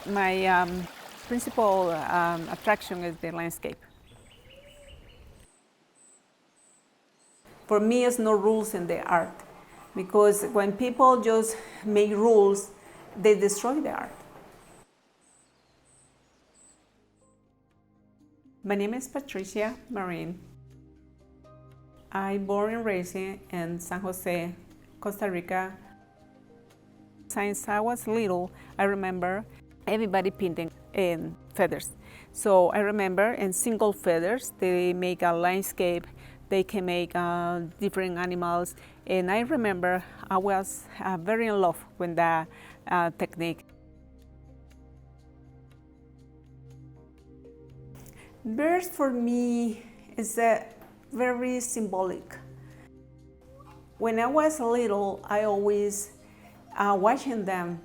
My principal attraction is the landscape. For me, it's no rules in the art, because when people just make rules, they destroy the art. My name is Patricia Marin. I born and raised in San Jose, Costa Rica. Since I was little, I remember everybody painting in feathers. So I remember in single feathers, they make a landscape, they can make different animals. And I remember I was very in love with that technique. Birds for me is very symbolic. When I was little, I always watching them,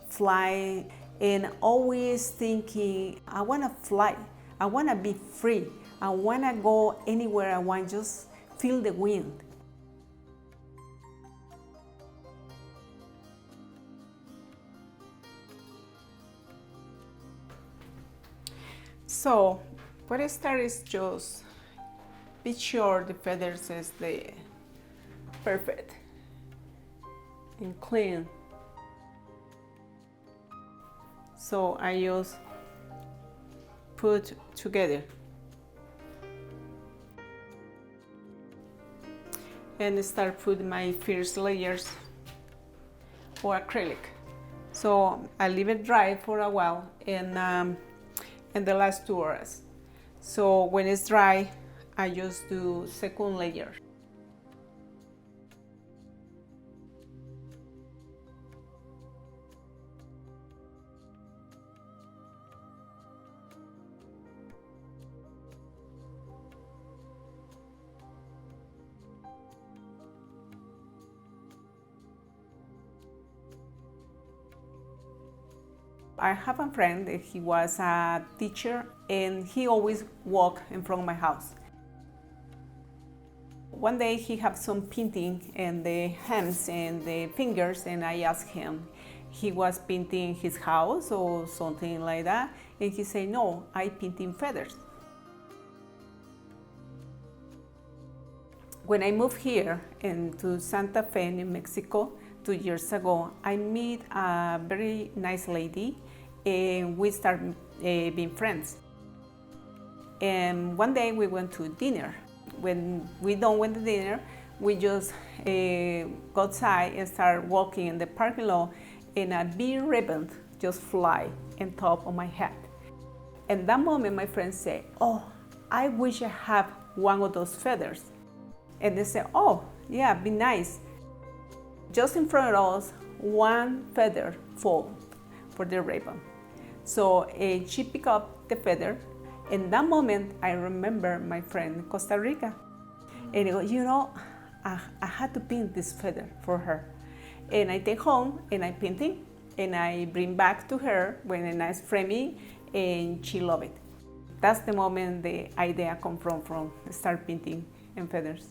fly, and always thinking, I want to fly, I want to be free, I want to go anywhere I want, just feel the wind. So, what I start is just be sure the feathers is the perfect and clean. So I just put together and start putting my first layers for acrylic. So I leave it dry for a while in the last 2 hours. So when it's dry, I just do second layer. I have a friend, he was a teacher, and he always walked in front of my house. One day he had some painting in the hands and the fingers, and I asked him, he was painting his house or something like that, and he said, no, I painting feathers. When I moved here into Santa Fe, New Mexico, 2 years ago, I met a very nice lady, and we started being friends. And one day we went to dinner. When we done with the dinner, we just go outside and start walking in the parking lot, and a big ribbon just fly on top of my head. And that moment, my friend said, oh, I wish I had one of those feathers. And they said, oh, yeah, be nice. Just in front of us, one feather fall for the ribbon. So she picked up the feather. In that moment, I remember my friend in Costa Rica. And he goes, I had to paint this feather for her. And I take home and I paint it, and I bring back to her with a nice framing, and she loved it. That's the moment the idea come from start painting in feathers.